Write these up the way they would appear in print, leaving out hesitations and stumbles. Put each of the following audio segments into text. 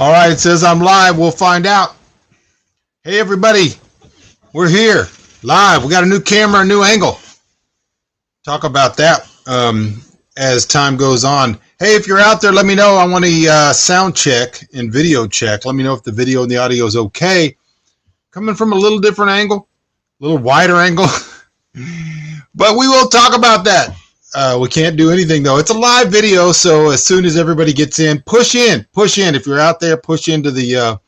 All right, it says I'm live. We'll find out. Hey, everybody. We're here live. We got a new camera, a new angle. Talk about that as time goes on. Hey, if you're out there, let me know. I want a sound check and video check. Let me know if the video and the audio is okay. Coming from a little different angle, a little wider angle. But we will talk about that. We can't do anything, though. It's a live video, so as soon as everybody gets in. Push in. If you're out there, push into the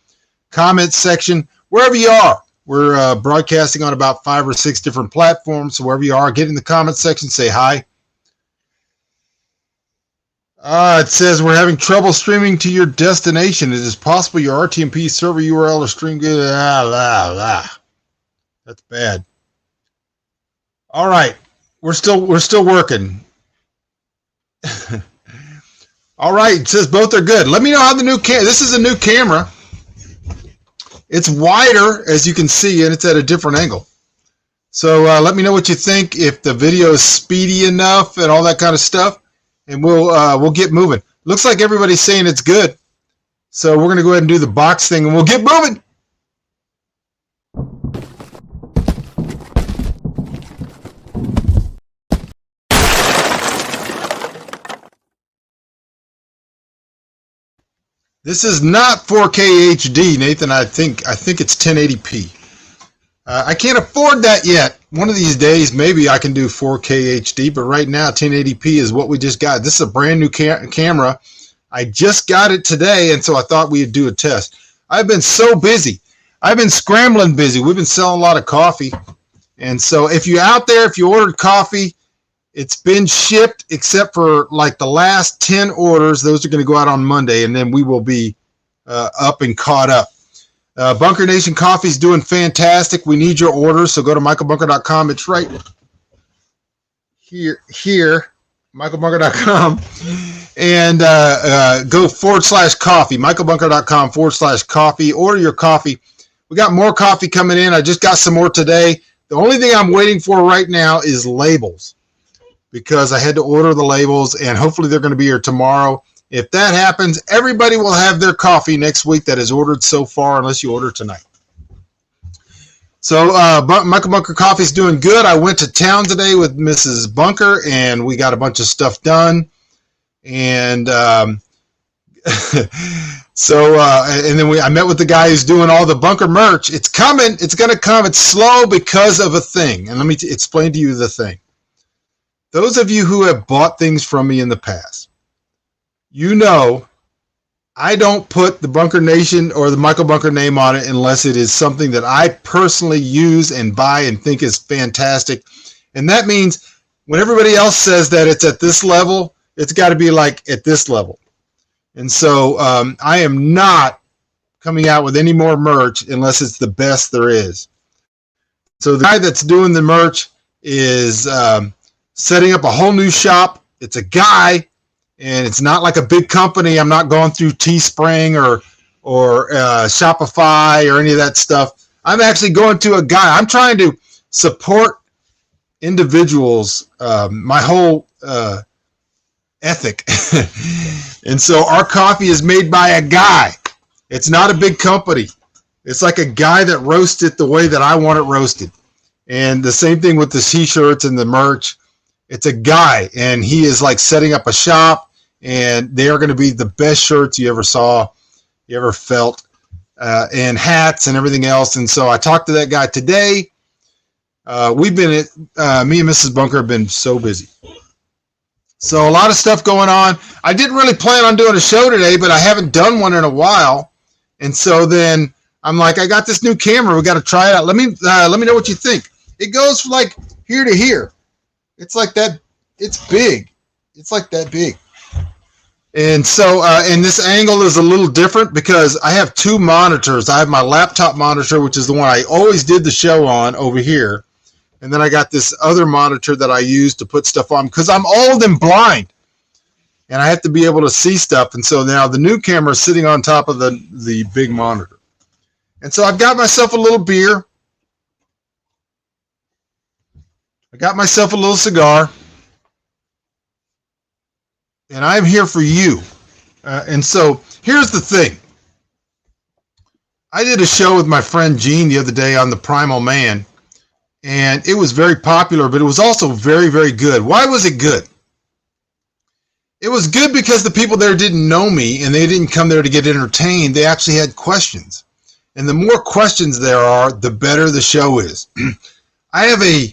comments section. Wherever you are, we're broadcasting on about 5 or 6 different platforms, so wherever you are, get in the comments section, say hi. It says we're having trouble streaming to your destination. It is possible your RTMP server URL or stream good. That's bad. All right. We're still working. All right, it says both are good. Let me know how the new camera. This is a new camera. It's wider, as you can see, and it's at a different angle. So let me know what you think, if the video is speedy enough and all that kind of stuff, and we'll get moving. Looks like everybody's saying it's good. So we're going to go ahead and do the box thing, and we'll get moving. This is not 4K HD, Nathan. I think it's 1080p. I can't afford that yet. One of these days, maybe I can do 4K HD, but right now 1080p is what we just got. This is a brand new camera. I just got it today, and so I thought we'd do a test. I've been so busy. I've been scrambling busy. We've been selling a lot of coffee. And so if you're out there, if you ordered coffee, it's been shipped except for like the last 10 orders. Those are going to go out on Monday, and then we will be up and caught up. Bunker Nation Coffee is doing fantastic. We need your orders, so go to michaelbunker.com. It's right here, michaelbunker.com, and go /coffee, michaelbunker.com /coffee. Order your coffee. We got more coffee coming in. I just got some more today. The only thing I'm waiting for right now is labels, because I had to order the labels, and hopefully they're going to be here tomorrow. If that happens, everybody will have their coffee next week that is ordered so far, unless you order tonight. So Michael Bunker Coffee is doing good. I went to town today with Mrs. Bunker, and we got a bunch of stuff done. And so and then I met with the guy who's doing all the Bunker merch. It's coming. It's going to come. It's slow because of a thing. And let me explain to you the thing. Those of you who have bought things from me in the past, you know I don't put the Bunker Nation or the Michael Bunker name on it unless it is something that I personally use and buy and think is fantastic. And that means when everybody else says that it's at this level, it's got to be like at this level. And so I am not coming out with any more merch unless it's the best there is. So the guy that's doing the merch is setting up a whole new shop. It's a guy, and it's not like a big company. I'm not going through Teespring or Shopify or any of that stuff. I'm actually going to a guy. I'm trying to support individuals, my whole ethic. And so our coffee is made by a guy. It's not a big company. It's like a guy that roasts it the way that I want it roasted. And the same thing with the t-shirts and the merch. It's a guy, and he is like setting up a shop, and they are going to be the best shirts you ever saw, you ever felt, and hats and everything else. And so I talked to that guy today. We've been, me and Mrs. Bunker have been so busy. So a lot of stuff going on. I didn't really plan on doing a show today, but I haven't done one in a while. And so then I'm like, I got this new camera. We got to try it out. Let me know what you think. It goes from like here to here. It's like that. It's big. It's like that big. And so, and this angle is a little different because I have 2 monitors. I have my laptop monitor, which is the one I always did the show on over here. And then I got this other monitor that I use to put stuff on because I'm old and blind. And I have to be able to see stuff. And so now the new camera is sitting on top of the big monitor. And so I've got myself a little beer. I got myself a little cigar. And I'm here for you. And so here's the thing. I did a show with my friend Gene the other day on the Primal Man, and it was very popular, but it was also very, very good. Why was it good? It was good because the people there didn't know me, and they didn't come there to get entertained. They actually had questions. And the more questions there are, the better the show is. I have a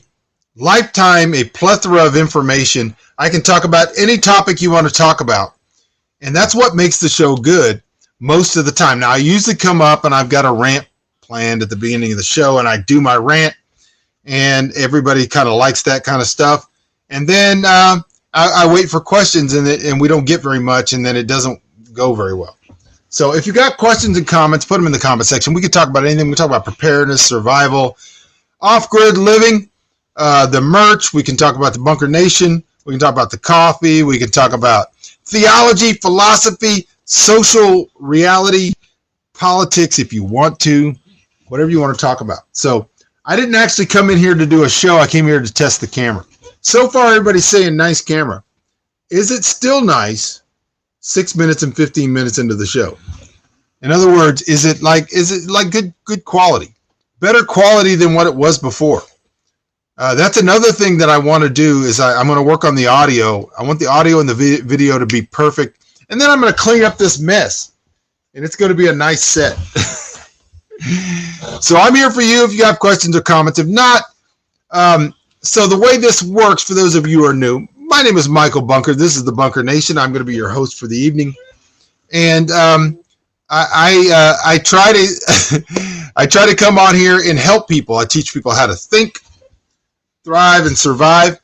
plethora of information. I can talk about any topic you want to talk about. And that's what makes the show good most of the time. Now, I usually come up and I've got a rant planned at the beginning of the show, and I do my rant, and everybody kind of likes that kind of stuff. And then I wait for questions, and we don't get very much, and then it doesn't go very well. So if you got questions and comments, put them in the comment section. We can talk about anything. We can talk about preparedness, survival, off-grid living, the merch. We can talk about the Bunker Nation. We can talk about the coffee. We can talk about theology, philosophy, social reality, politics if you want to, whatever you want to talk about. So I didn't actually come in here to do a show. I came here to test the camera. So far, everybody's saying nice camera. Is it still nice 6 minutes and 15 minutes into the show? In other words, is it like good quality? Better quality than what it was before? That's another thing that I want to do is I'm going to work on the audio. I want the audio and the video to be perfect. And then I'm going to clean up this mess. And it's going to be a nice set. So I'm here for you if you have questions or comments. If not, so the way this works, for those of you who are new, my name is Michael Bunker. This is the Bunker Nation. I'm going to be your host for the evening. And I try to come on here and help people. I teach people how to think, thrive, and survive.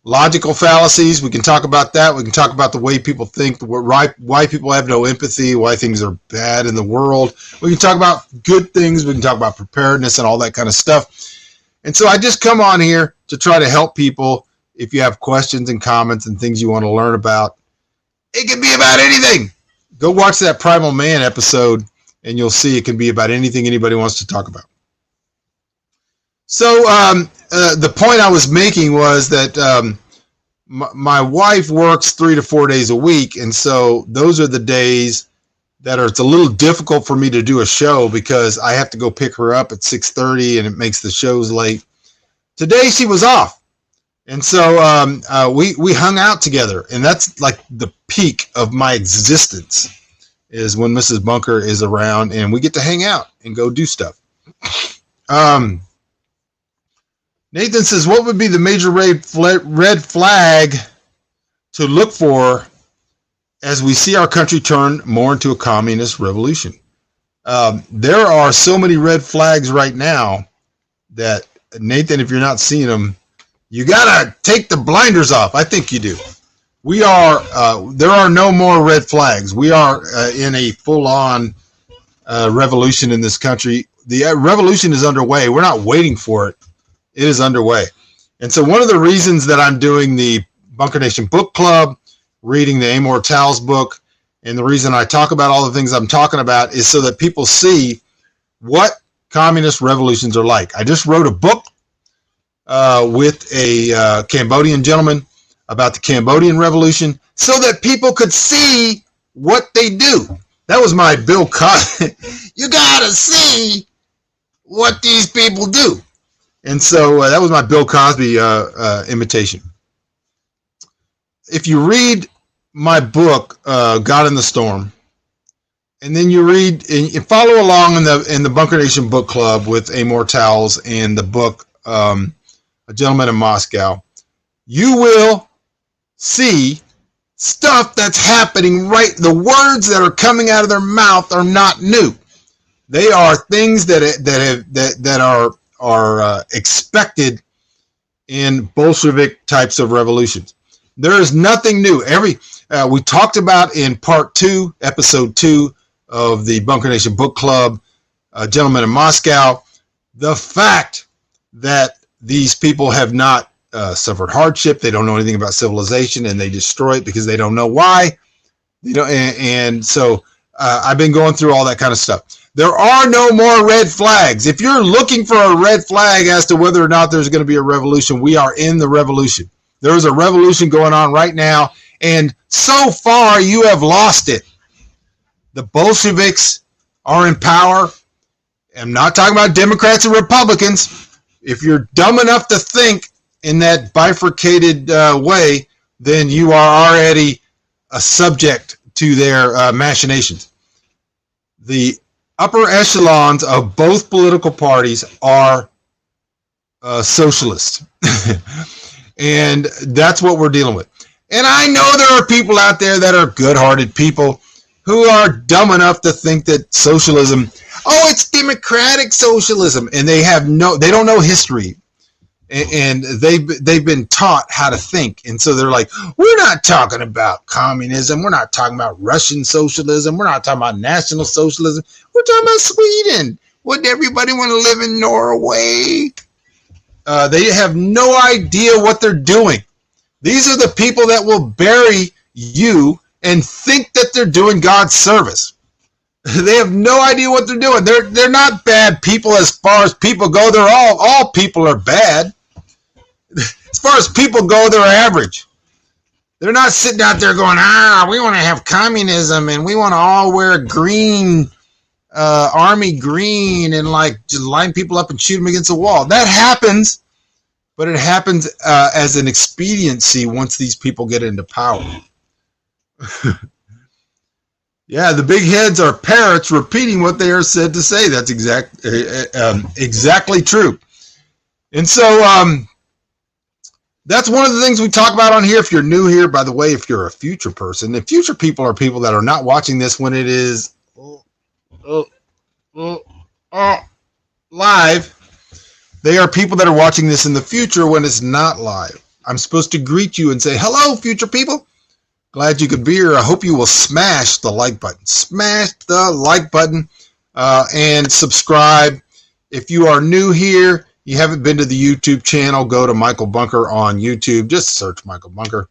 Logical fallacies, we can talk about that. We can talk about the way people think, why people have no empathy, why things are bad in the world. We can talk about good things. We can talk about preparedness and all that kind of stuff. And so I just come on here to try to help people. If you have questions and comments and things you want to learn about, it can be about anything. Go watch that Primal Man episode, and you'll see it can be about anything anybody wants to talk about. So the point I was making was that my wife works 3 to 4 days a week, and so those are the days that it's a little difficult for me to do a show because I have to go pick her up at 6:30, and it makes the shows late. Today she was off, and so we hung out together, and that's like the peak of my existence is when Mrs. Bunker is around, and we get to hang out and go do stuff. Nathan says, what would be the major red flag to look for as we see our country turn more into a communist revolution? There are so many red flags right now that, Nathan, if you're not seeing them, you got to take the blinders off. I think you do. There are no more red flags. We are in a full-on revolution in this country. The revolution is underway. We're not waiting for it. It is underway. And so one of the reasons that I'm doing the Bunker Nation Book Club, reading the Amor Towles book, and the reason I talk about all the things I'm talking about is so that people see what communist revolutions are like. I just wrote a book with a Cambodian gentleman about the Cambodian revolution so that people could see what they do. That was my Bill Cosby. You got to see what these people do. And so that was my Bill Cosby imitation. If you read my book, God in the Storm, and then you read and you follow along in the Bunker Nation Book Club with Amor Towles and the book A Gentleman in Moscow, you will see stuff that's happening right. The words that are coming out of their mouth are not new. They are things that are expected in Bolshevik types of revolutions. There is nothing new. We talked about in part 2, episode 2 of the Bunker Nation Book Club, Gentlemen in Moscow, the fact that these people have not suffered hardship, they don't know anything about civilization, and they destroy it because they don't know why. And so I've been going through all that kind of stuff. There are no more red flags. If you're looking for a red flag as to whether or not there's going to be a revolution, we are in the revolution. There is a revolution going on right now, And so far, you have lost it. The Bolsheviks are in power. I'm not talking about Democrats and Republicans. If you're dumb enough to think in that bifurcated way, then you are already a subject to their machinations. The upper echelons of both political parties are socialist. And that's what we're dealing with. And I know there are people out there that are good-hearted people who are dumb enough to think that socialism, oh, it's democratic socialism, and they don't know history, and they've been taught how to think, and so they're like, we're not talking about communism, we're not talking about Russian socialism, we're not talking about national socialism, we're talking about Sweden. Wouldn't everybody want to live in Norway? They have no idea what they're doing. These are the people that will bury you and think that they're doing God's service. They have no idea what they're doing. They're not bad people as far as people go. They're all people are bad. As far as people go, they're average. They're not sitting out there going, we want to have communism and we want to all wear green, army green, and like just line people up and shoot them against the wall. That happens, but it happens as an expediency once these people get into power. Yeah, the big heads are parrots repeating what they are said to say. That's exactly true. And so that's one of the things we talk about on here. If you're new here, by the way, if you're a future person, the future people are people that are not watching this when it is live. They are people that are watching this in the future when it's not live. I'm supposed to greet you and say, hello, future people. Glad you could be here. I hope you will smash the like button. Smash the like button and subscribe. If you are new here, you haven't been to the YouTube channel, go to Michael Bunker on YouTube. Just search Michael Bunker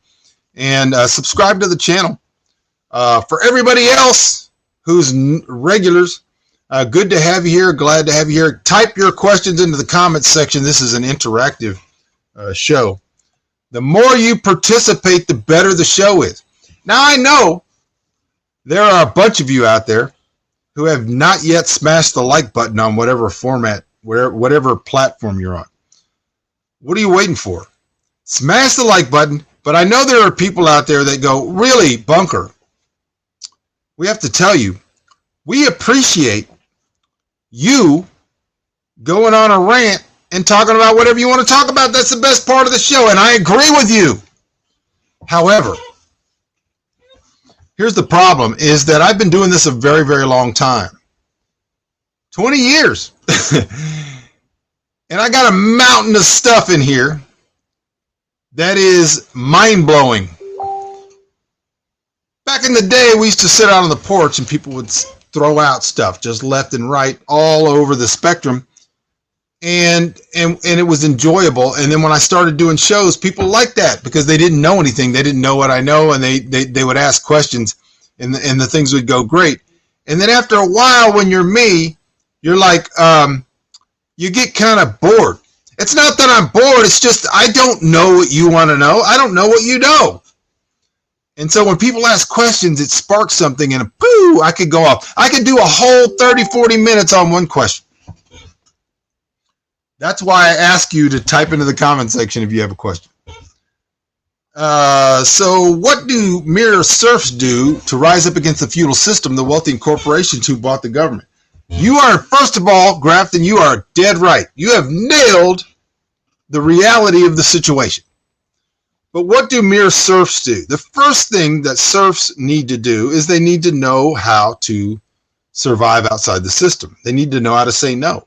and subscribe to the channel. For everybody else who's regulars, good to have you here. Glad to have you here. Type your questions into the comments section. This is an interactive show. The more you participate, the better the show is. Now, I know there are a bunch of you out there who have not yet smashed the like button on whatever format, whatever platform you're on. What are you waiting for? Smash the like button. But I know there are people out there that go, really, Bunker, we have to tell you, we appreciate you going on a rant and talking about whatever you want to talk about. That's the best part of the show, and I agree with you. However, here's the problem, is that I've been doing this a very, very long time. 20 years. And I got a mountain of stuff in here that is mind-blowing. Back in the day, we used to sit out on the porch and people would throw out stuff just left and right all over the spectrum. And it was enjoyable. And then when I started doing shows, people liked that because they didn't know anything. They didn't know what I know, and they would ask questions, and the things would go great. And then after a while, when you're me, you're like, you get kind of bored. It's not that I'm bored. It's just I don't know what you want to know. I don't know what you know. And so when people ask questions, it sparks something, and boo, I could go off. I could do a whole 30, 40 minutes on one question. That's why I ask you to type into the comment section if you have a question. So what do mere serfs do to rise up against the feudal system, the wealthy and corporations who bought the government? You are, first of all, Grafton, you are dead right. You have nailed the reality of the situation. But what do mere serfs do? The first thing that serfs need to do is they need to know how to survive outside the system. They need to know how to say no.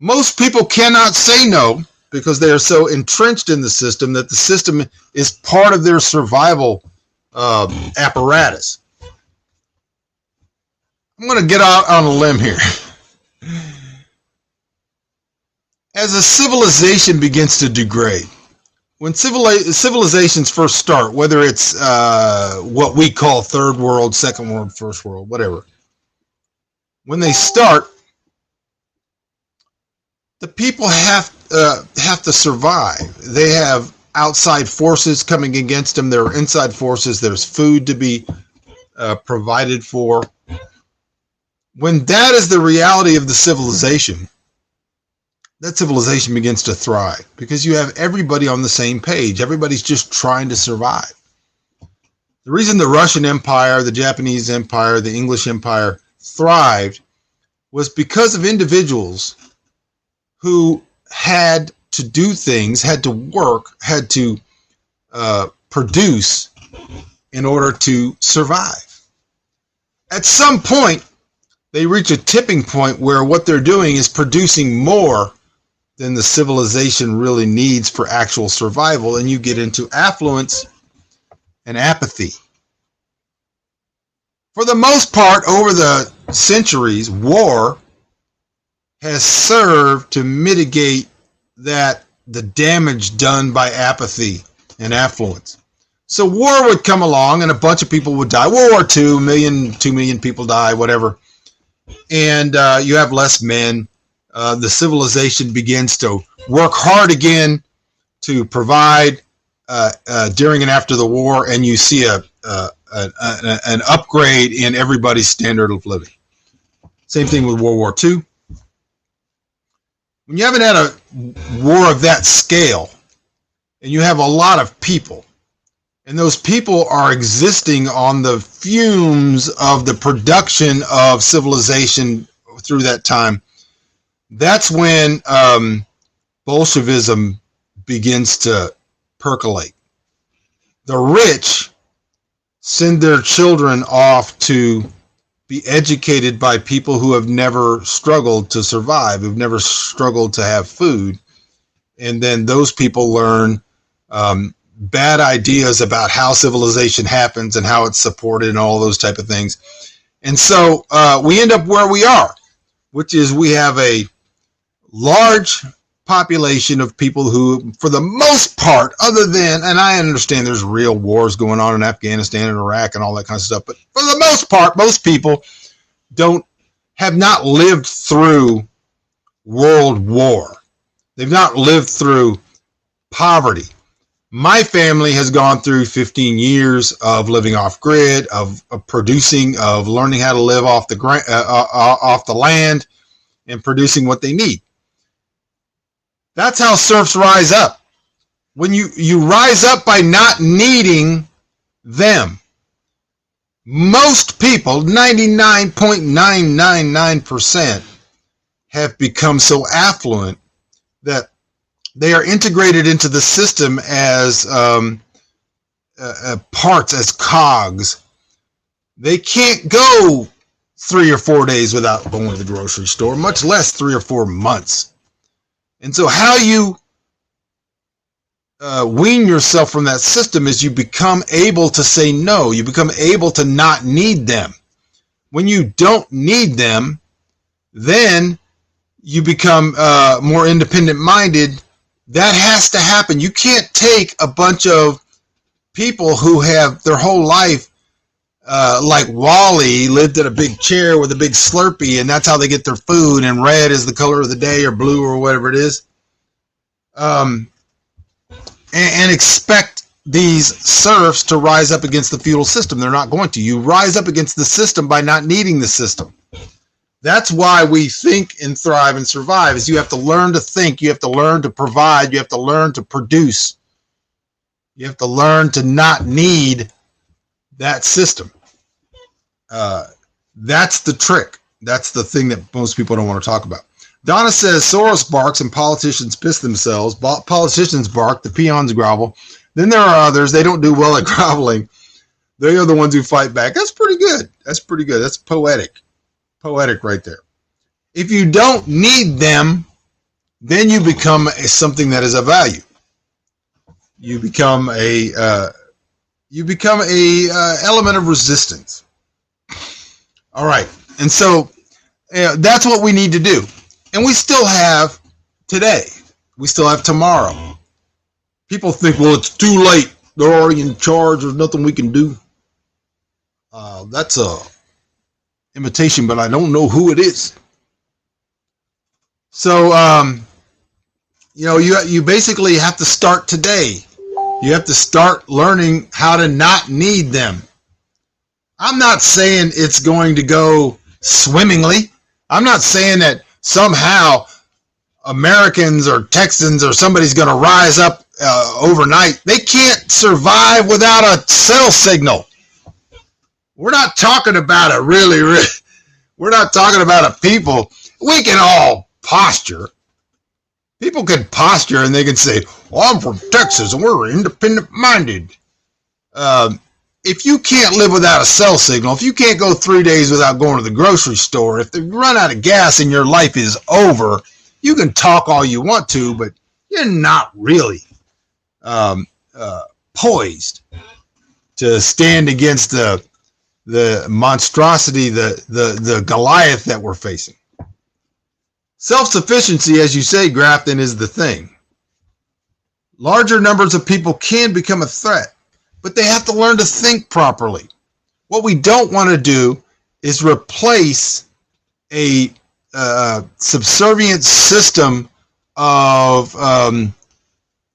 Most people cannot say no because they are so entrenched in the system that the system is part of their survival apparatus. I'm going to get out on a limb here. As a civilization begins to degrade, when civilizations first start, whether it's what we call third world, second world, first world, whatever, when they start, the people have to survive. They have outside forces coming against them. There are inside forces. There's food to be provided for. When that is the reality of the civilization, that civilization begins to thrive because you have everybody on the same page. Everybody's just trying to survive. The reason the Russian Empire, the Japanese Empire, the English Empire thrived was because of individuals who had to do things, had to work, had to produce in order to survive. At some point, they reach a tipping point where what they're doing is producing more than the civilization really needs for actual survival, and you get into affluence and apathy. For the most part, over the centuries, war has served to mitigate the damage done by apathy and affluence. So war would come along and a bunch of people would die. World War II, 2 million people die, whatever. And you have less men. The civilization begins to work hard again to provide during and after the war, and you see an upgrade in everybody's standard of living. Same thing with World War II. When you haven't had a war of that scale, and you have a lot of people, and those people are existing on the fumes of the production of civilization through that time, that's when Bolshevism begins to percolate. The rich send their children off to be educated by people who have never struggled to survive, who've never struggled to have food. And then those people learn bad ideas about how civilization happens and how it's supported and all those type of things. And so we end up where we are, which is we have a large population of people who, for the most part, other than, and I understand there's real wars going on in Afghanistan and Iraq and all that kind of stuff, but for the most part, most people have not lived through World War. They've not lived through poverty. My family has gone through 15 years of living off grid, of producing, of learning how to live off the land and producing what they need. That's how serfs rise up. When you rise up by not needing them. Most people, 99.999%, have become so affluent that they are integrated into the system as parts, as cogs. They can't go 3 or 4 days without going to the grocery store, much less 3 or 4 months. And so how you wean yourself from that system is you become able to say no. You become able to not need them. When you don't need them, then you become more independent-minded. That has to happen. You can't take a bunch of people who have their whole life, like Wally, lived in a big chair with a big Slurpee, and that's how they get their food, and red is the color of the day, or blue, or whatever it is, and expect these serfs to rise up against the feudal system. They're not going to. You rise up against the system by not needing the system. That's why we think and thrive and survive, is you have to learn to think, you have to learn to provide, you have to learn to produce. You have to learn to not need that system. That's the trick. That's the thing that most people don't want to talk about. Donna says Soros barks and politicians piss themselves. Politicians bark, the peons grovel. Then there are others. They don't do well at groveling. They are the ones who fight back. That's pretty good. That's pretty good. That's poetic. Poetic right there. If you don't need them, then you become something that is of value. You become a element of resistance. All right, and so that's what we need to do, and we still have today. We still have tomorrow. People think, well, it's too late. They're already in charge. There's nothing we can do. That's a imitation, but I don't know who it is. So, you basically have to start today. You have to start learning how to not need them. I'm not saying it's going to go swimmingly. I'm not saying that somehow Americans or Texans or somebody's going to rise up overnight. They can't survive without a cell signal. We're not talking about we're not talking about a people. We can all posture. People can posture and they can say, well, I'm from Texas and we're independent minded. If you can't live without a cell signal, if you can't go 3 days without going to the grocery store, if you run out of gas and your life is over, you can talk all you want to, but you're not really poised to stand against the monstrosity, the Goliath that we're facing. Self-sufficiency, as you say, Grafton, is the thing. Larger numbers of people can become a threat, but they have to learn to think properly. What we don't want to do is replace a subservient system of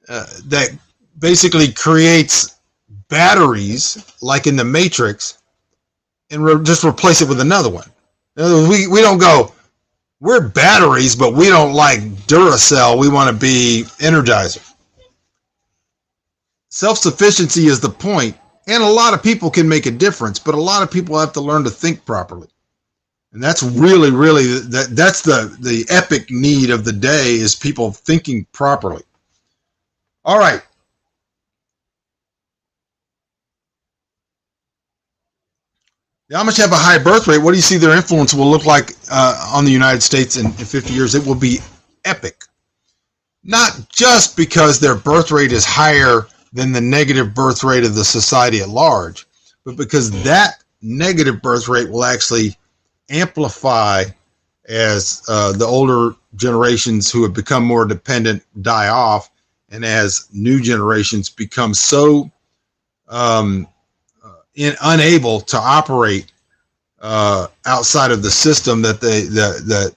that basically creates batteries, like in the Matrix, and just replace it with another one. We don't go, we're batteries, but we don't like Duracell. We want to be Energizer. Self-sufficiency is the point, and a lot of people can make a difference, but a lot of people have to learn to think properly. And that's really, that's the epic need of the day, is people thinking properly. All right. The Amish have a high birth rate. What do you see their influence will look like on the United States in 50 years? It will be epic. Not just because their birth rate is higher than the negative birth rate of the society at large, but because that negative birth rate will actually amplify as the older generations who have become more dependent die off, and as new generations become so unable to operate outside of the system that that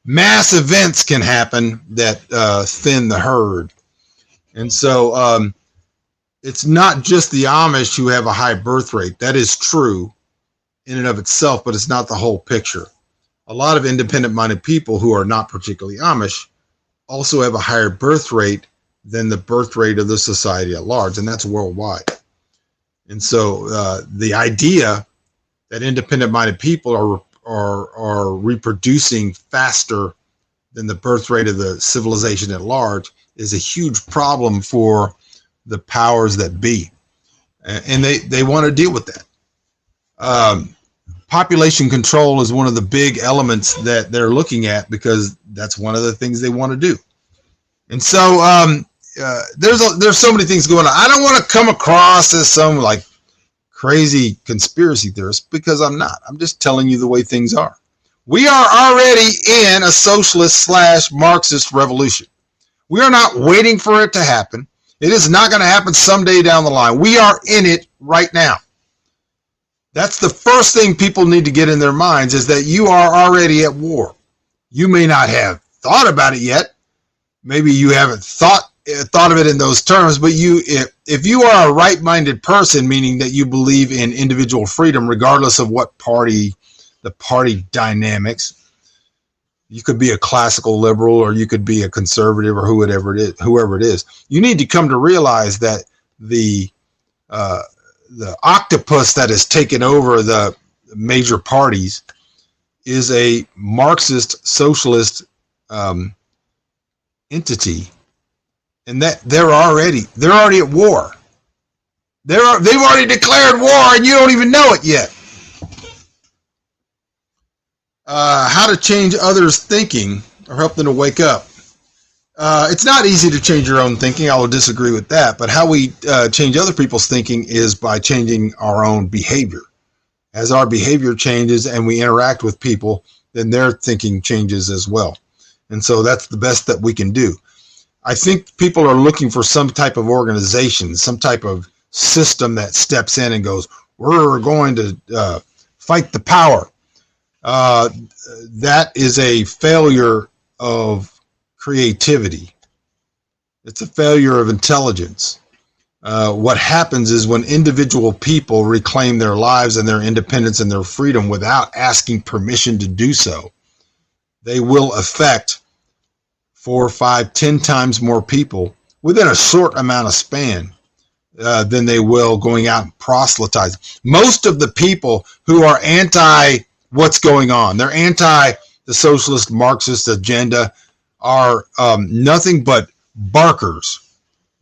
mass events can happen that thin the herd. And so it's not just the Amish who have a high birth rate. That is true in and of itself, but it's not the whole picture. A lot of independent-minded people who are not particularly Amish also have a higher birth rate than the birth rate of the society at large, and that's worldwide. And so the idea that independent-minded people are reproducing faster than the birth rate of the civilization at large is a huge problem for the powers that be. And they want to deal with that. Population control is one of the big elements that they're looking at, because that's one of the things they want to do. And so there's so many things going on. I don't want to come across as some like crazy conspiracy theorist, because I'm not. I'm just telling you the way things are. We are already in a socialist / Marxist revolution. We are not waiting for it to happen. It is not going to happen someday down the line. We are in it right now. That's the first thing people need to get in their minds, is that you are already at war. You may not have thought about it yet. Maybe you haven't thought of it in those terms, but if you are a right-minded person, meaning that you believe in individual freedom, regardless of what party, the party dynamics, you could be a classical liberal, or you could be a conservative, or whoever it is. You need to come to realize that the octopus that has taken over the major parties is a Marxist socialist entity, and that they're already at war. They've already declared war, and you don't even know it yet. How to change others' thinking or help them to wake up. It's not easy to change your own thinking. I will disagree with that. But how we change other people's thinking is by changing our own behavior. As our behavior changes and we interact with people, then their thinking changes as well. And so that's the best that we can do. I think people are looking for some type of organization, some type of system that steps in and goes, we're going to fight the power. That is a failure of creativity. It's a failure of intelligence. what happens is when individual people reclaim their lives and their independence and their freedom without asking permission to do so, they will affect 4, 5, 10 times more people within a short amount of span than they will going out and proselytizing. Most of the people who are anti what's going on, they're anti the socialist Marxist agenda, are nothing but barkers.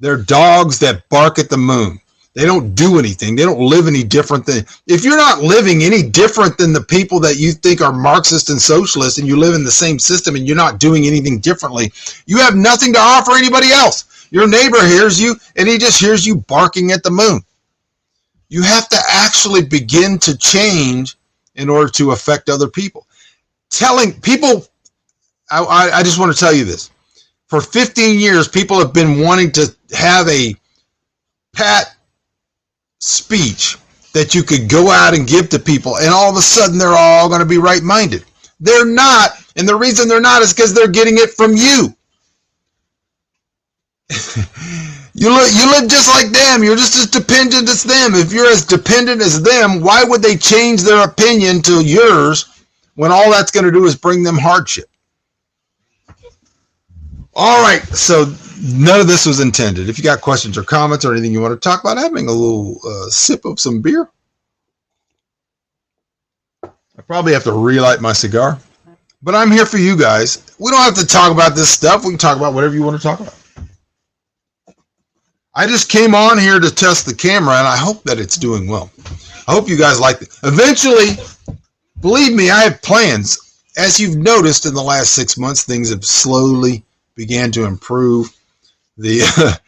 They're dogs that bark at the moon. They don't do anything. They don't live any different than, if you're not living any different than the people that you think are Marxist and socialist, and you live in the same system and you're not doing anything differently, you have nothing to offer anybody else. Your neighbor hears you and he just hears you barking at the moon. You have to actually begin to change in order to affect other people. Telling people, I just want to tell you this. For 15 years, people have been wanting to have a pat speech that you could go out and give to people, and all of a sudden they're all going to be right-minded. They're not, and the reason they're not is because they're getting it from you. You live just like them. You're just as dependent as them. If you're as dependent as them, why would they change their opinion to yours when all that's going to do is bring them hardship? All right, so none of this was intended. If you got questions or comments or anything you want to talk about, having a little sip of some beer. I probably have to relight my cigar, but I'm here for you guys. We don't have to talk about this stuff. We can talk about whatever you want to talk about. I just came on here to test the camera, and I hope that it's doing well. I hope you guys like it. Eventually, believe me, I have plans. As you've noticed in the last 6 months, things have slowly began to improve. The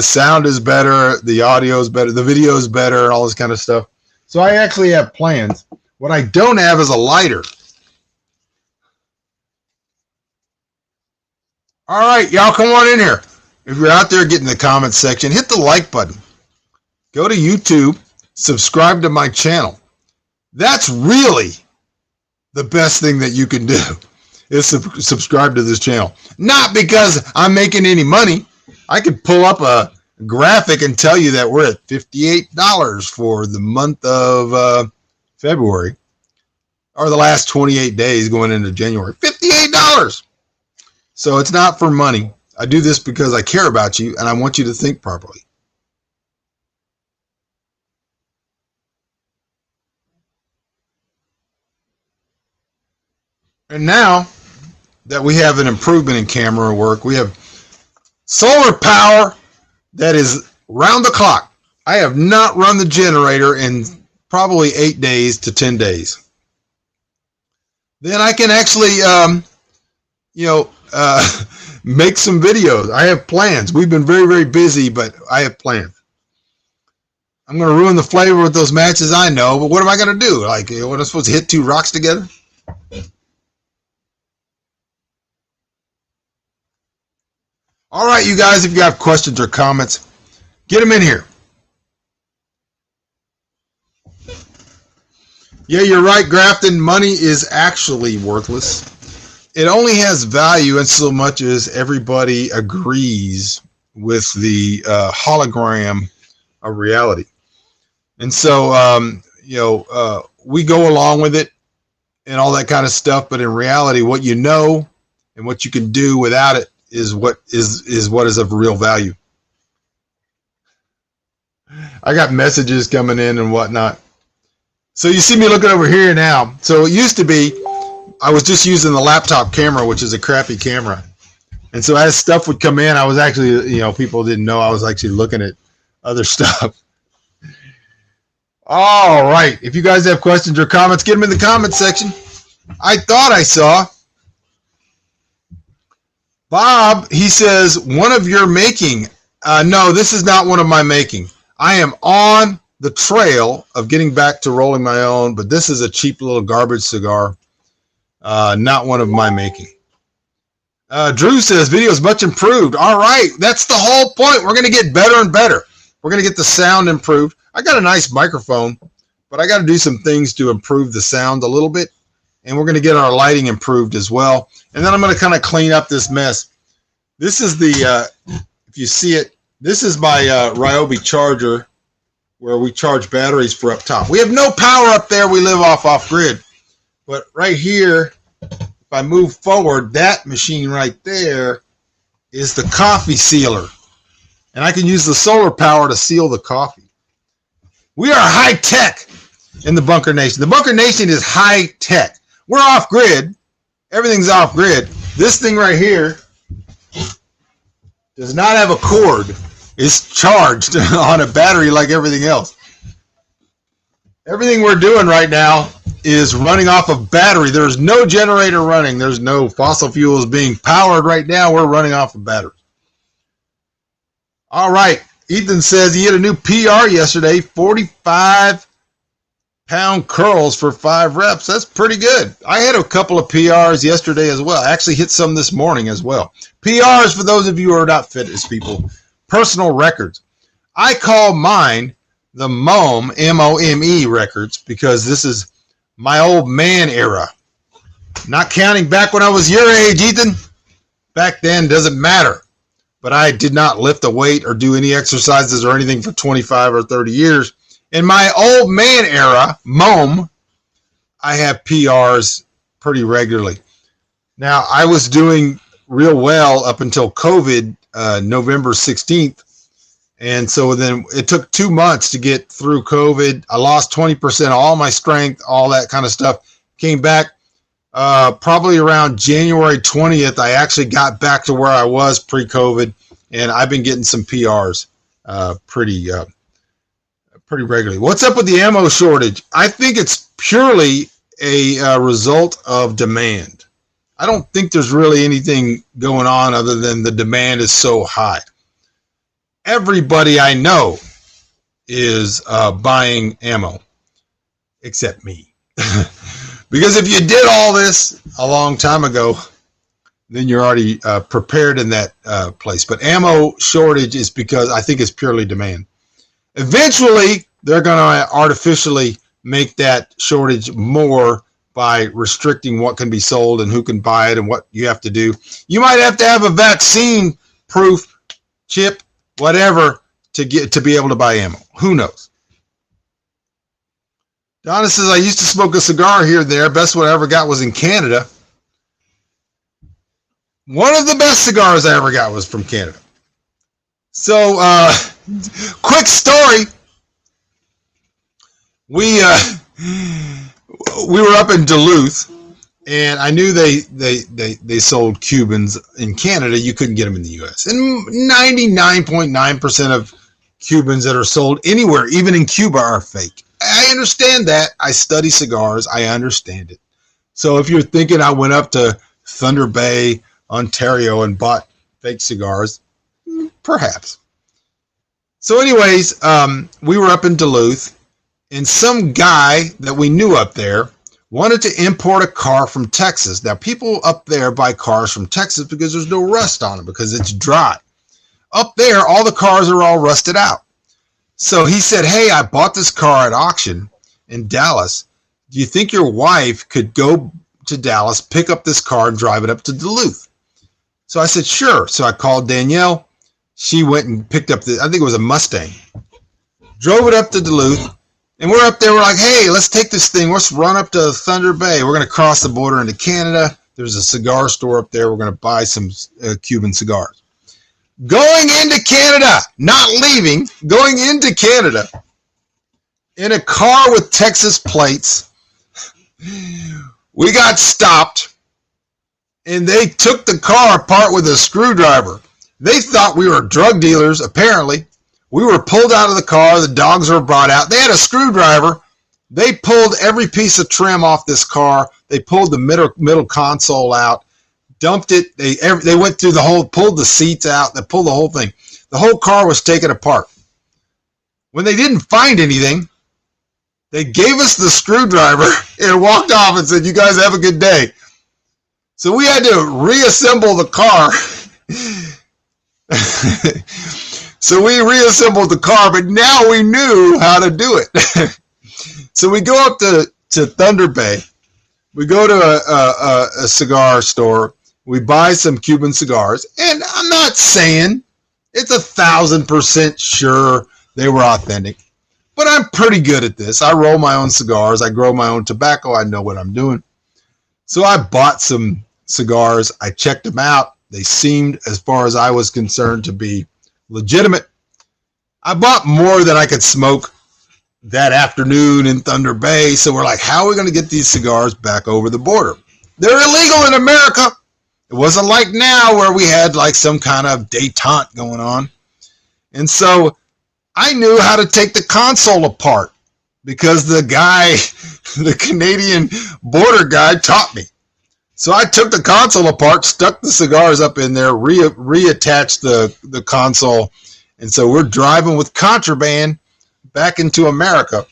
sound is better, the audio is better, the video is better, and all this kind of stuff. So I actually have plans. What I don't have is a lighter. All right, y'all come on in here. If you're out there getting the comments section, hit the like button. Go to YouTube, subscribe to my channel. That's really the best thing that you can do, is subscribe to this channel. Not because I'm making any money. I could pull up a graphic and tell you that we're at $58 for the month of February, or the last 28 days going into January. $58. So it's not for money. I do this because I care about you and I want you to think properly. And now that we have an improvement in camera work, we have solar power that is round the clock. I have not run the generator in probably 8 days to 10 days. Then I can actually, make some videos. I have plans. We've been very, very busy, but I have plans. I'm going to ruin the flavor with those matches, I know, but what am I going to do? Like, what am I supposed to hit 2 rocks together? All right, you guys, if you have questions or comments, get them in here. Yeah, you're right, Grafton. Money is actually worthless. It only has value in so much as everybody agrees with the hologram of reality. And so, we go along with it and all that kind of stuff. But in reality, what you know and what you can do without it is what is of real value. I got messages coming in and whatnot. So you see me looking over here now. So it used to be I was just using the laptop camera, which is a crappy camera. And so as stuff would come in, I was actually, people didn't know I was actually looking at other stuff. All right. If you guys have questions or comments, get them in the comments section. I thought I saw Bob. He says, one of your making. No, this is not one of my making. I am on the trail of getting back to rolling my own, but this is a cheap little garbage cigar. Not one of my making. Drew says, video is much improved. All right. That's the whole point. We're going to get better and better. We're going to get the sound improved. I got a nice microphone, but I got to do some things to improve the sound a little bit. And we're going to get our lighting improved as well. And then I'm going to kind of clean up this mess. This is the, if you see it, This is my Ryobi charger where we charge batteries for up top. We have no power up there. We live off grid. But right here, if I move forward, that machine right there is the coffee sealer. And I can use the solar power to seal the coffee. We are high tech in the Bunker Nation. The Bunker Nation is high tech. We're off grid. Everything's off grid. This thing right here does not have a cord. It's charged on a battery like everything else. Everything we're doing right now is running off of battery. There's no generator running. There's no fossil fuels being powered right now. We're running off of batteries. All right. Ethan says he had a new PR yesterday, 45-pound curls for 5 reps. That's pretty good. I had a couple of PRs yesterday as well. I actually hit some this morning as well. PRs, for those of you who are not fitness people, personal records. I call mine the MOME, M-O-M-E records, because this is my old man era. Not counting back when I was your age, Ethan. Back then, doesn't matter. But I did not lift a weight or do any exercises or anything for 25 or 30 years. In my old man era, MOME, I have PRs pretty regularly. Now, I was doing real well up until COVID, November 16th. And so then it took 2 months to get through COVID. I lost 20% of all my strength, all that kind of stuff. Came back probably around January 20th. I actually got back to where I was pre-COVID, and I've been getting some PRs pretty regularly. What's up with the ammo shortage? I think it's purely a result of demand. I don't think there's really anything going on other than the demand is so high. Everybody I know is buying ammo, except me. Because if you did all this a long time ago, then you're already prepared in that place. But ammo shortage is because I think it's purely demand. Eventually, they're going to artificially make that shortage more by restricting what can be sold and who can buy it and what you have to do. You might have to have a vaccine proof chip, whatever, to be able to buy ammo. Who knows? Donna says, I used to smoke a cigar here and there. Best one I ever got was in Canada. One of the best cigars I ever got was from Canada. So, quick story. We were up in Duluth, and I knew they sold Cubans in Canada. You couldn't get them in the U.S. And 99.9% of Cubans that are sold anywhere, even in Cuba, are fake. I understand that. I study cigars. I understand it. So if you're thinking I went up to Thunder Bay, Ontario, and bought fake cigars, perhaps. So anyways, we were up in Duluth, and some guy that we knew up there wanted to import a car from Texas. Now, people up there buy cars from Texas because there's no rust on them, because it's dry. Up there, all the cars are all rusted out. So he said, hey, I bought this car at auction in Dallas. Do you think your wife could go to Dallas, pick up this car, and drive it up to Duluth? So I said, sure. So I called Danielle. She went and picked up I think it was a Mustang. Drove it up to Duluth. And we're up there, we're like, hey, let's take this thing. Let's run up to Thunder Bay. We're going to cross the border into Canada. There's a cigar store up there. We're going to buy some Cuban cigars. Going into Canada, not leaving, going into Canada in a car with Texas plates. We got stopped, and they took the car apart with a screwdriver. They thought we were drug dealers, apparently. We were pulled out of the car. The dogs were brought out. They had a screwdriver. They pulled every piece of trim off this car. They pulled the middle console out, dumped it. They went through the whole, pulled the seats out. They pulled the whole thing. The whole car was taken apart. When they didn't find anything, they gave us the screwdriver and walked off and said, you guys have a good day. So we had to reassemble the car. So we reassembled the car, but now we knew how to do it. So we go up to Thunder Bay. We go to a cigar store. We buy some Cuban cigars. And I'm not saying It's 1,000% sure they were authentic. But I'm pretty good at this. I roll my own cigars. I grow my own tobacco. I know what I'm doing. So I bought some cigars. I checked them out. They seemed, as far as I was concerned, to be legitimate. I bought more than I could smoke that afternoon in Thunder Bay. So we're like, how are we going to get these cigars back over the border? They're illegal in America. It wasn't like now where we had like some kind of detente going on. And so I knew how to take the console apart because the guy, the Canadian border guy, taught me. So I took the console apart, stuck the cigars up in there, reattached the console. And so we're driving with contraband back into America.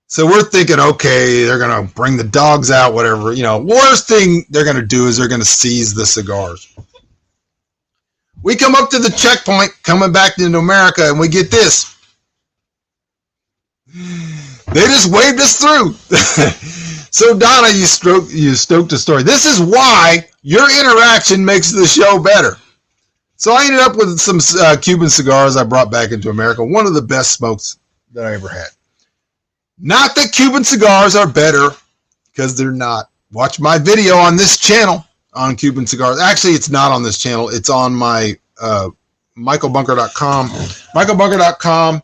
So we're thinking, okay, they're going to bring the dogs out, whatever. You know, worst thing they're going to do is they're going to seize the cigars. We come up to the checkpoint coming back into America, and we get this. They just waved us through. So, Donna, you stoked the story. This is why your interaction makes the show better. So I ended up with some Cuban cigars I brought back into America. One of the best smokes that I ever had. Not that Cuban cigars are better, because they're not. Watch my video on this channel on Cuban cigars. Actually, it's not on this channel. It's on my michaelbunker.com. michaelbunker.com.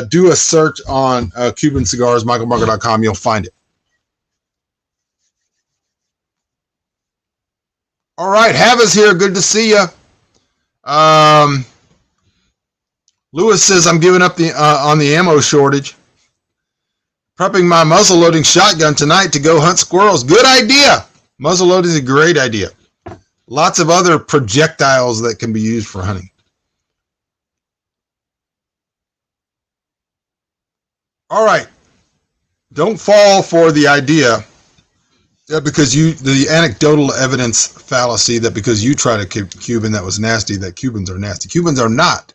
Do a search on Cuban cigars, michaelbunker.com. You'll find it. All right, Hava's here. Good to see you. Lewis says, I'm giving up on the ammo shortage. Prepping my muzzle loading shotgun tonight to go hunt squirrels. Good idea. Muzzle loading is a great idea. Lots of other projectiles that can be used for hunting. All right. Don't fall for the idea that because the anecdotal evidence fallacy that because you tried a Cuban that was nasty, that Cubans are nasty. Cubans are not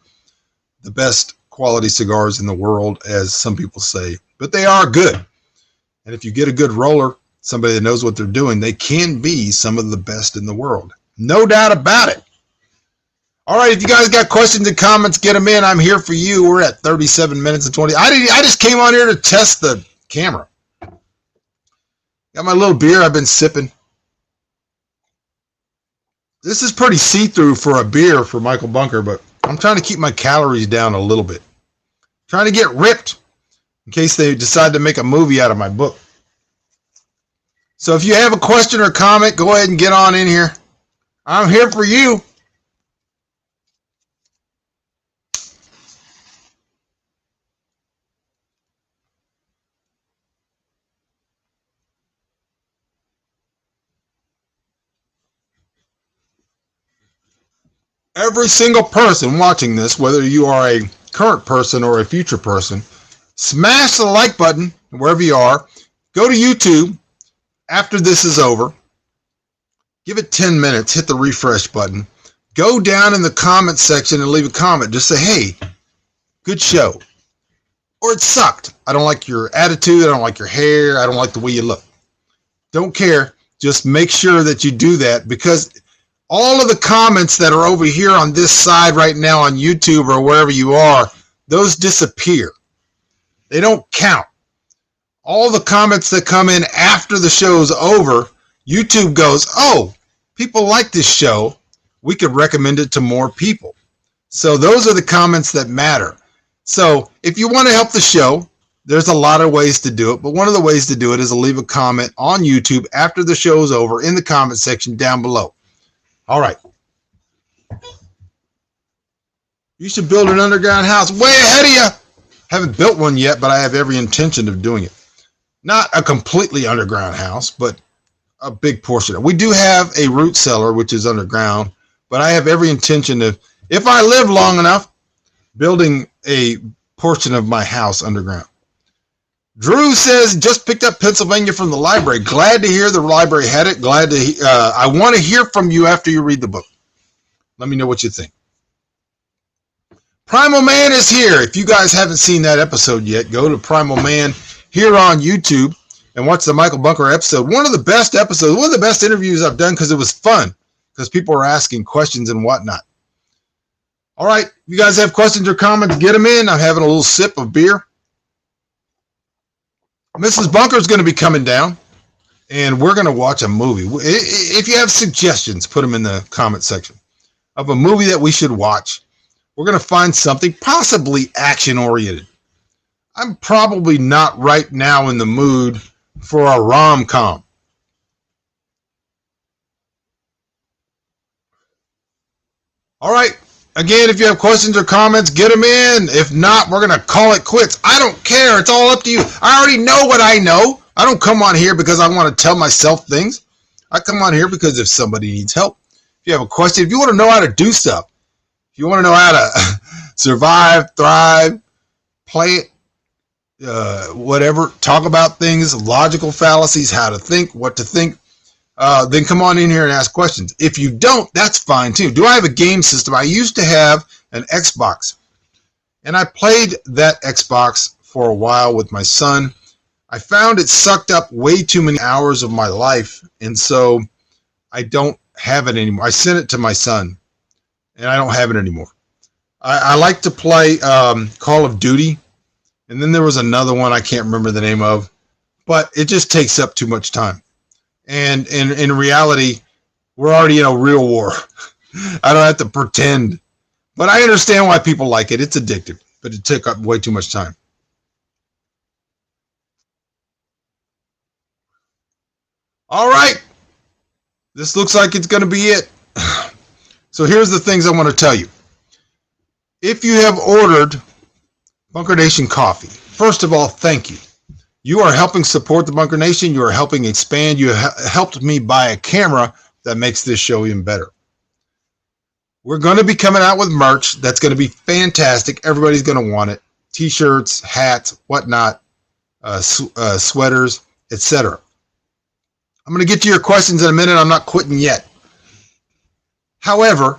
the best quality cigars in the world, as some people say, but they are good. And if you get a good roller, somebody that knows what they're doing, they can be some of the best in the world. No doubt about it. All right, if you guys got questions and comments, get them in. I'm here for you. We're at 37 minutes and 20. I just came on here to test the camera. Got my little beer I've been sipping. This is pretty see-through for a beer for Michael Bunker, but I'm trying to keep my calories down a little bit. Trying to get ripped in case they decide to make a movie out of my book. So if you have a question or comment, go ahead and get on in here. I'm here for you. Every single person watching this, whether you are a current person or a future person, smash the like button wherever you are. Go to YouTube after this is over. Give it 10 minutes. Hit the refresh button. Go down in the comment section and leave a comment. Just say, hey, good show. Or it sucked. I don't like your attitude. I don't like your hair. I don't like the way you look. Don't care. Just make sure that you do that, because all of the comments that are over here on this side right now on YouTube or wherever you are, those disappear. They don't count. All the comments that come in after the show's over, YouTube goes, oh, people like this show. We could recommend it to more people. So those are the comments that matter. So if you want to help the show, there's a lot of ways to do it. But one of the ways to do it is to leave a comment on YouTube after the show's over in the comment section down below. All right. You should build an underground house. Way ahead of you. Haven't built one yet, but I have every intention of doing it. Not a completely underground house, but a big portion of it. We do have a root cellar, which is underground, but I have every intention of, if I live long enough, building a portion of my house underground. Drew says, just picked up Pennsylvania from the library. Glad to hear the library had it. Glad to. I want to hear from you after you read the book. Let me know what you think. Primal Man is here. If you guys haven't seen that episode yet, go to Primal Man here on YouTube and watch the Michael Bunker episode. One of the best episodes, one of the best interviews I've done, because it was fun, because people were asking questions and whatnot. All right. If you guys have questions or comments, get them in. I'm having a little sip of beer. Mrs. Bunker is going to be coming down, and we're going to watch a movie. If you have suggestions, put them in the comment section of a movie that we should watch. We're going to find something possibly action-oriented. I'm probably not right now in the mood for a rom-com. All right. Again, if you have questions or comments, get them in. If not, we're going to call it quits. I don't care. It's all up to you. I already know what I know. I don't come on here because I want to tell myself things. I come on here because if somebody needs help, if you have a question, if you want to know how to do stuff, if you want to know how to survive, thrive, play it, whatever, talk about things, logical fallacies, how to think, what to think, then come on in here and ask questions. If you don't, that's fine too. Do I have a game system? I used to have an Xbox, and I played that Xbox for a while with my son. I found it sucked up way too many hours of my life, and so I don't have it anymore. I sent it to my son, and I don't have it anymore. I like to play Call of Duty, and then there was another one I can't remember the name of, but it just takes up too much time. And in reality, we're already in a real war. I don't have to pretend. But I understand why people like it. It's addictive, but it took up way too much time. All right. This looks like it's going to be it. So here's the things I want to tell you. If you have ordered Bunker Nation coffee, first of all, thank you. You are helping support the Bunker Nation. You are helping expand. You helped me buy a camera that makes this show even better. We're going to be coming out with merch that's going to be fantastic. Everybody's going to want it. T-shirts, hats, whatnot, sweaters, etc. I'm going to get to your questions in a minute. I'm not quitting yet. However,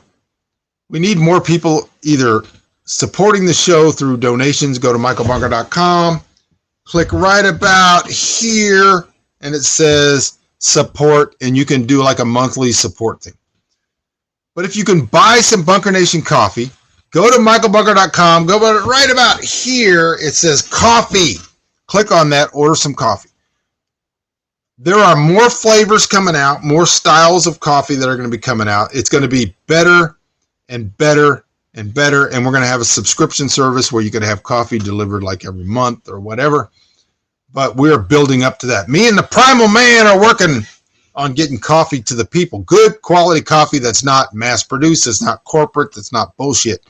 we need more people either supporting the show through donations. Go to michaelbunker.com. Click right about here, and it says support, and you can do like a monthly support thing. But if you can buy some Bunker Nation coffee, go to michaelbunker.com, go right about here, it says coffee. Click on that, order some coffee. There are more flavors coming out, more styles of coffee that are going to be coming out. It's going to be better and better and better, and we're going to have a subscription service where you can have coffee delivered like every month or whatever. But we're building up to that. Me and the Primal Man are working on getting coffee to the people. Good quality coffee that's not mass-produced, that's not corporate, that's not bullshit.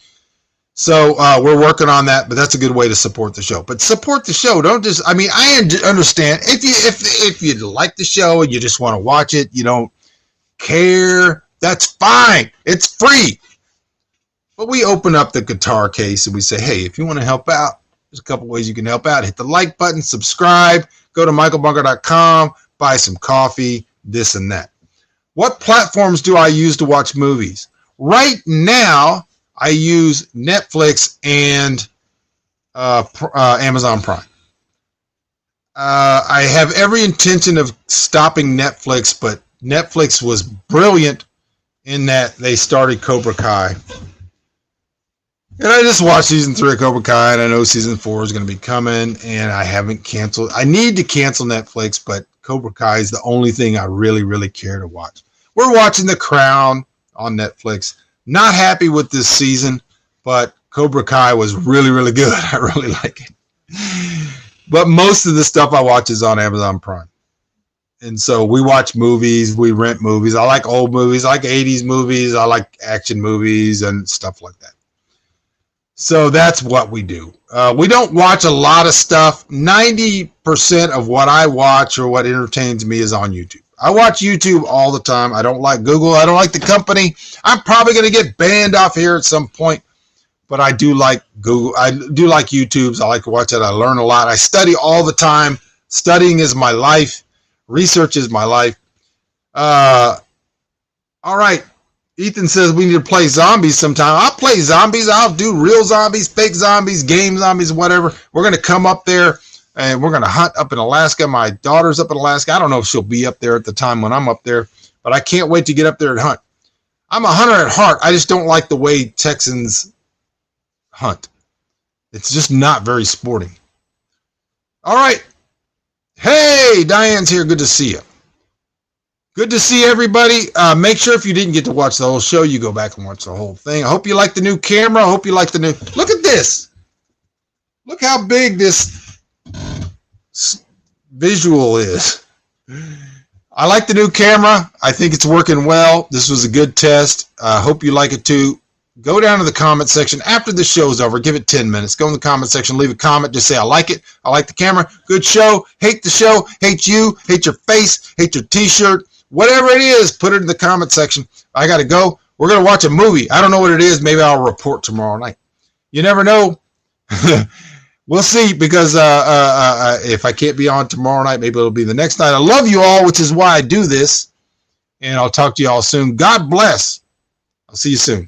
So we're working on that, but that's a good way to support the show. But support the show. Don't just, I mean, I understand. If you like the show and you just want to watch it, you don't care, that's fine. It's free. But we open up the guitar case and we say, hey, if you want to help out, there's a couple ways you can help out. Hit the like button, subscribe, go to michaelbunker.com, buy some coffee, this and that. What platforms do I use to watch movies? Right now, I use Netflix and Amazon Prime. I have every intention of stopping Netflix, but Netflix was brilliant in that they started Cobra Kai. And I just watched season 3 of Cobra Kai, and I know season 4 is going to be coming, and I haven't canceled. I need to cancel Netflix, but Cobra Kai is the only thing I really, really care to watch. We're watching The Crown on Netflix. Not happy with this season, but Cobra Kai was really, really good. I really like it. But most of the stuff I watch is on Amazon Prime. And so we watch movies, we rent movies. I like old movies, I like 80s movies, I like action movies and stuff like that. So that's what we do. We don't watch a lot of stuff. 90% of what I watch or what entertains me is on YouTube. I watch YouTube all the time. I don't like Google. I don't like the company. I'm probably going to get banned off here at some point. But I do like Google. I do like YouTubes. I like to watch it. I learn a lot. I study all the time. Studying is my life. Research is my life. All right. Ethan says we need to play zombies sometime. I'll play zombies. I'll do real zombies, fake zombies, game zombies, whatever. We're going to come up there and we're going to hunt up in Alaska. My daughter's up in Alaska. I don't know if she'll be up there at the time when I'm up there, but I can't wait to get up there and hunt. I'm a hunter at heart. I just don't like the way Texans hunt. It's just not very sporting. All right. Hey, Diane's here. Good to see you. Good to see everybody. Make sure if you didn't get to watch the whole show, you go back and watch the whole thing. I hope you like the new camera. I hope you like the new... Look at this. Look how big this visual is. I like the new camera. I think it's working well. This was a good test. I hope you like it too. Go down to the comment section after the show's over. Give it 10 minutes. Go in the comment section. Leave a comment. Just say, I like it. I like the camera. Good show. Hate the show. Hate you. Hate your face. Hate your t-shirt. Whatever it is, put it in the comment section. I got to go. We're going to watch a movie. I don't know what it is. Maybe I'll report tomorrow night. You never know. We'll see, because if I can't be on tomorrow night, maybe it'll be the next night. I love you all, which is why I do this. And I'll talk to you all soon. God bless. I'll see you soon.